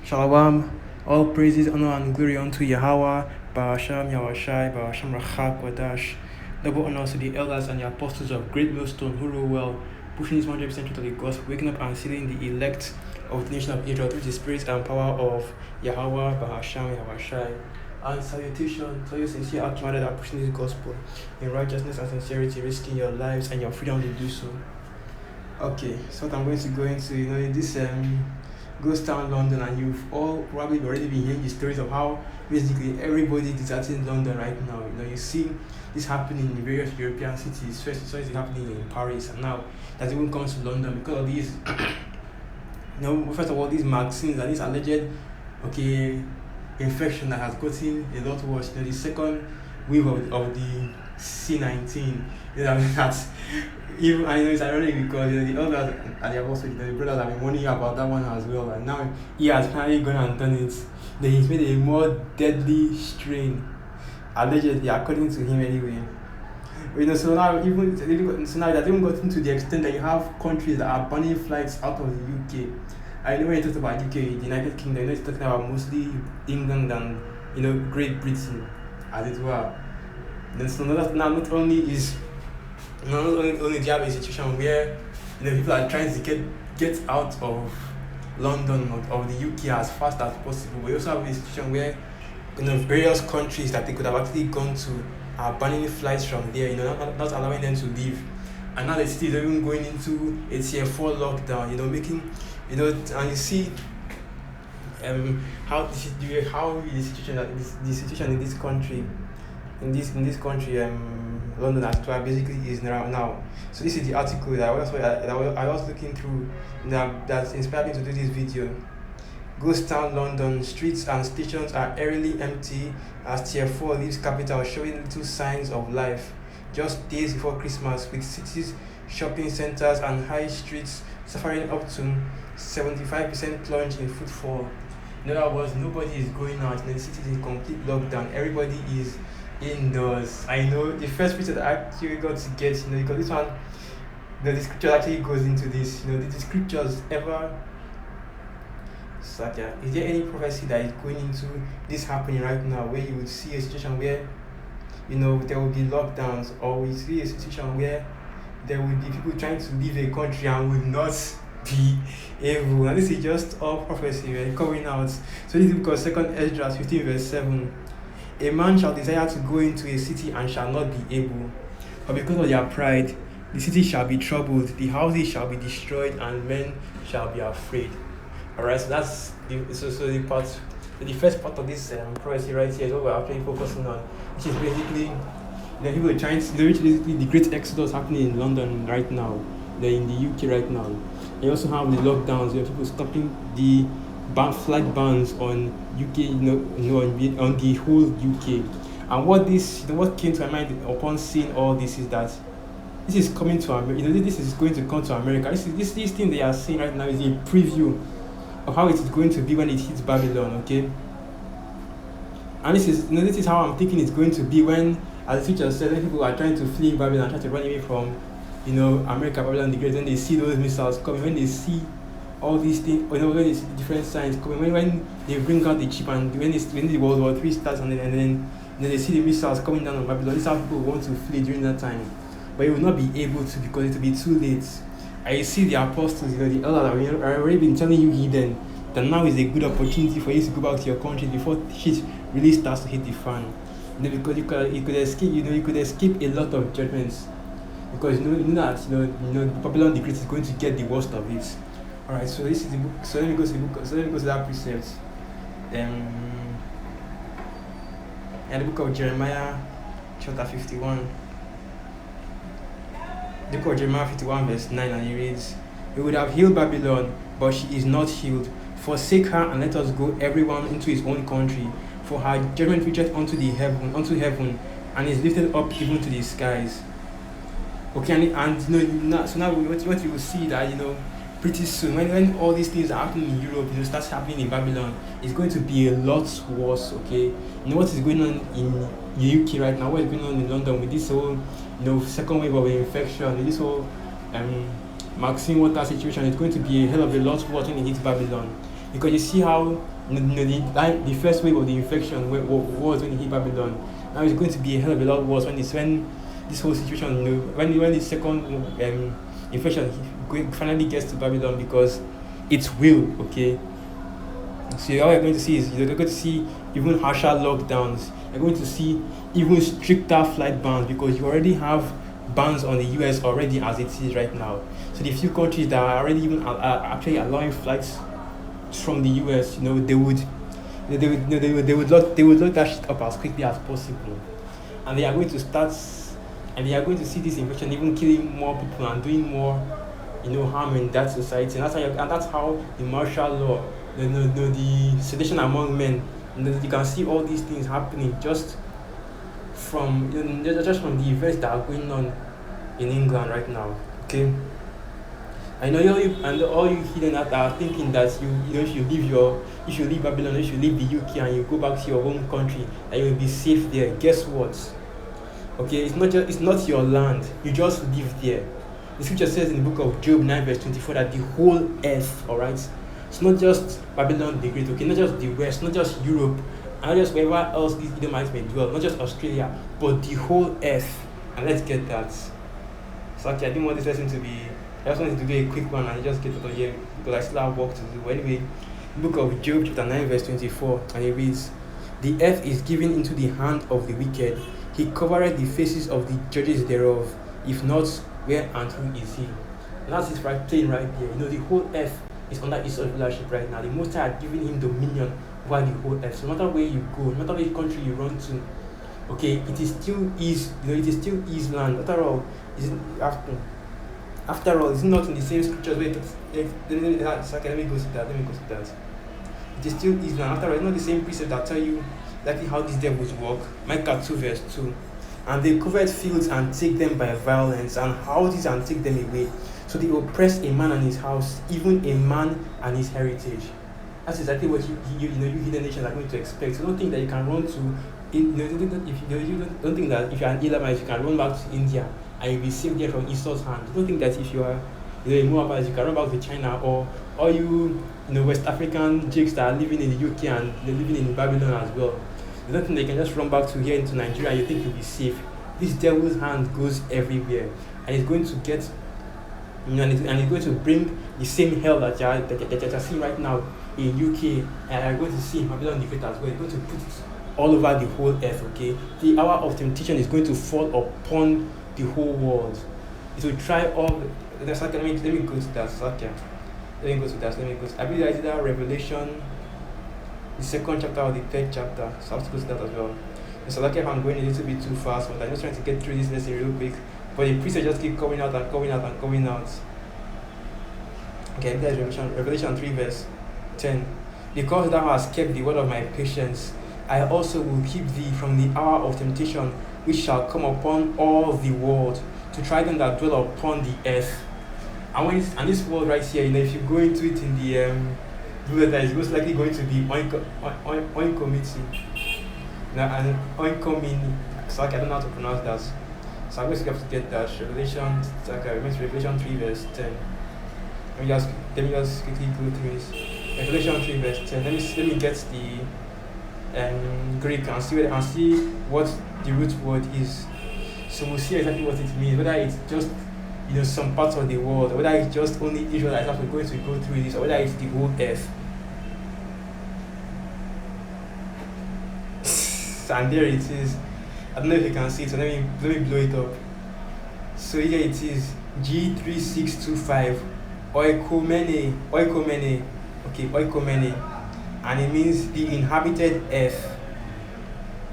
Shalom, all praises, honor, and glory unto Yahweh, Bahasham Yahushai, Bahasham Rachak Wadash. Double honors to the elders and the apostles of Great Millstone who rule well, pushing this 100% truth of the gospel, waking up and sealing the elect of the nation of Israel through the spirit and power of Yahweh, Bahasham Yahushai. And salutation to you sincere Archimanded that are pushing this gospel in righteousness and sincerity, risking your lives and your freedom to do so. Okay, so what I'm going to go into, this ghost town London, and you've all probably already been hearing the stories of how basically everybody deserting London right now. You see this happening in various European cities. First, you saw it happening in Paris, and now that's even come to London because of these. First of all, these vaccines and this alleged infection that has gotten a lot worse. The second wave of the C19. That's even I know it's ironic because the elders and the apostles, the brothers have been warning about that one as well, and now he has finally gone and done it. Then he's made a more deadly strain, allegedly, according to him anyway. So now it has even gotten to the extent that you have countries that are banning flights out of the UK. I know when you talked about UK, the United Kingdom, it's talking about mostly England and Great Britain, as it were. Then so now not only do you have a situation where people are trying to get out of London or of the UK as fast as possible, we also have a situation where various countries that they could have actually gone to are banning flights from there, not allowing them to leave. And now the city is even going into a tier 4 lockdown, making and you see how the situation in this country London as well basically is now. So this is the article that I was looking through that inspired me to do this video. Ghost town London, streets and stations are eerily empty as tier 4 leaves capital, showing little signs of life. Just days before Christmas, with cities, shopping centers and high streets suffering up to 75% plunge in footfall. In other words, nobody is going out. The city is in complete lockdown. Everybody is indoors. I know the first picture that I actually got to get, because this one, the scripture actually goes into this. The scriptures ever. Is there any prophecy that is going into this happening right now, where you would see a situation where, there will be lockdowns, or we see a situation where there will be people trying to leave a country and will not be able? And this is just all prophecy coming out. So this is because 2nd Esdras 15 verse 7. A man shall desire to go into a city and shall not be able, but because of their pride, the city shall be troubled, the houses shall be destroyed, and men shall be afraid. Alright, so that's the first part of this prophecy right here is what we're actually focusing on, which is basically people are trying to basically the great exodus happening in London right now, in the UK right now. You also have the lockdowns where people stopping the flight bans on UK, on the whole UK. And what came to my mind upon seeing all this is that this is coming to America. This is going to come to America. This thing they are seeing right now is a preview of how it is going to be when it hits Babylon. Okay. And this is how I'm thinking it's going to be when, as the teacher said, when people are trying to flee Babylon, trying to run away from, America, Babylon the Great, when they see those missiles coming, when they see all these things, when they see different signs coming, when they bring out the chip, and when the World War III starts, and then they see the missiles coming down on Babylon. This is how people want to flee during that time, but you will not be able to because it will be too late. And you see the apostles, the elders have already been telling you hidden that now is a good opportunity for you to go back to your country before shit really starts to hit the fan. Because you could escape a lot of judgments, because Babylon the Great is going to get the worst of it. Alright, so this is the book. So let me go to the book. So let me go to that precept. In the book of Jeremiah, chapter 51. The book of Jeremiah 51 verse 9, and it reads, "We would have healed Babylon, but she is not healed. Forsake her and let us go everyone into his own country. For her judgment reacheth unto heaven, and is lifted up even to the skies." Okay, so now what you will see that pretty soon, when all these things are happening in Europe, starts happening in Babylon, it's going to be a lot worse. Okay, what is going on in the UK right now? What is going on in London with this whole second wave of infection, with this whole Maxine Water situation? It's going to be a hell of a lot worse when it hits Babylon. Because you see how the first wave of the infection was when he hit Babylon. Now it's going to be a hell of a lot worse when this whole situation, when the second infection finally gets to Babylon, because it will, okay. So what you're going to see is you're going to see even harsher lockdowns. You're going to see even stricter flight bans, because you already have bans on the US already as it is right now. So the few countries that are already even are actually allowing flights from the US, they would lock that shit up as quickly as possible, and they are going to see this infection even killing more people and doing more, harm in that society. And that's how the martial law, the sedition among men, you can see all these things happening just from just from the events that are going on in England right now. Okay. I know all you heathen that are thinking that if you leave Babylon, if you leave the UK and you go back to your home country, that you will be safe there. Guess what? Okay, it's not your land. You just live there. The scripture says in the book of Job 9 verse 24 that the whole earth, all right, it's not just Babylon the Great, okay, not just the West, not just Europe, and not just wherever else these Edomites may dwell, not just Australia, but the whole earth. And let's get that. So okay, I didn't want this lesson to be. I just wanted to do a quick one and just get out of here because I still have work to do. Anyway, book of Job chapter 9 verse 24, and it reads, "The earth is given into the hand of the wicked. He covereth the faces of the judges thereof. If not, where and who is he?" And that's his right plain right there. The whole earth is under his rulership right now. The Most High had given him dominion over the whole earth. So no matter where you go, no matter which country you run to, okay, it is still his. It is still his land. After all, it's not in the same scriptures where let me go to that. It is still his land. After all, it's not the same precept that tell you exactly how these devils work. Micah 2 verse 2. "And they covered fields and take them by violence, and houses and take them away. So they oppress a man and his house, even a man and his heritage." That's exactly what you hidden nations are going to expect. So don't think that you can run to. Don't think that if you're an Elamite, you can run back to India and you'll be saved there from Esau's hand. Don't think that if you are a Moabite, you can run back to China, or you West African Jakes that are living in the UK and they're living in Babylon as well. You don't think they can just run back to here into Nigeria and you think you'll be safe. This devil's hand goes everywhere, and it's going to get and it's going to bring the same hell that you're seeing right now in UK, and you're going to see in Babylon the Great as well. It's going to put it all over the whole earth, okay? The hour of temptation is going to fall upon the whole world. It will try all. Let me go to that. I believe that is that Revelation, the second chapter or the third chapter. So I have to go to that as well. So like if I'm going a little bit too fast, but I'm just trying to get through this lesson real quick. But the priests just keep coming out and coming out and coming out. Okay, there's Revelation 3 verse 10. "Because thou hast kept the word of my patience, I also will keep thee from the hour of temptation, which shall come upon all the world, to try them that dwell upon the earth." And this world right here, if you go into it in the blue letter, it's most likely going to be oikomitsu. And oikomin, so I don't know how to pronounce that. So I'm going to have to get that. Revelation 3 verse 10. Let me just quickly go through this. Revelation 3 verse 10. Let me get the Greek and see what the root word is. So we'll see exactly what it means. Whether it's just some parts of the world, or whether it's just only Israelites that are going to go through this, or whether it's the whole earth. And there it is. I don't know if you can see it, so let me blow it up. So here it is, G3625, oikomene, okay, oikomene, and it means the inhabited earth.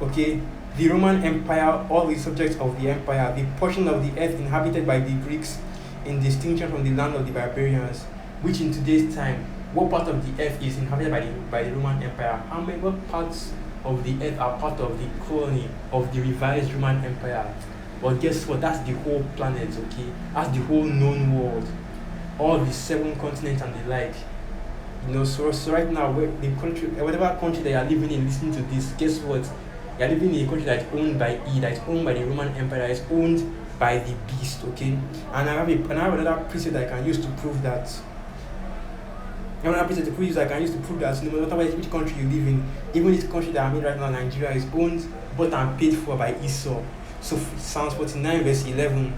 Okay, the Roman Empire, all the subjects of the empire, the portion of the earth inhabited by the Greeks, in distinction from the land of the barbarians, which in today's time, what part of the earth is inhabited by the Roman Empire? What parts of the earth are part of the colony of the revised Roman Empire? But guess what? That's the whole planet, okay? That's the whole known world. All the 7 continents and the like. So right now, whatever country that you are living in, listening to this, guess what? You are living in a country that is owned by that is owned by the Roman Empire, that is owned by the beast, okay? And I have another precept that I can use to prove that. And when I present to prove, I can use to prove that no matter which country you live in, even this country that I'm in right now, Nigeria, is owned, bought and paid for by Esau. So Psalms 49 verse 11,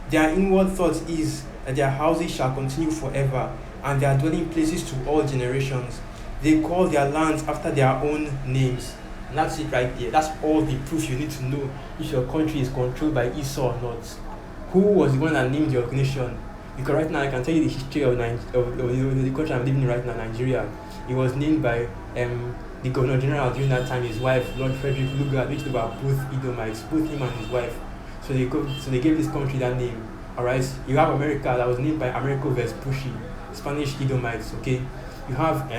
their inward thought is that their houses shall continue forever, and their dwelling places to all generations. They call their lands after their own names. And that's it right there. That's all the proof you need to know if your country is controlled by Esau or not. Who was the one that named your nation? Because right now I can tell you the history of the country I'm living in right now, Nigeria. It was named by the Governor General during that time, his wife, Lord Frederick Lugard, which they were both Edomites, both him and his wife. So they gave this country that name. Alright, you have America that was named by Americo Vespucci, Spanish Edomites. Okay, you have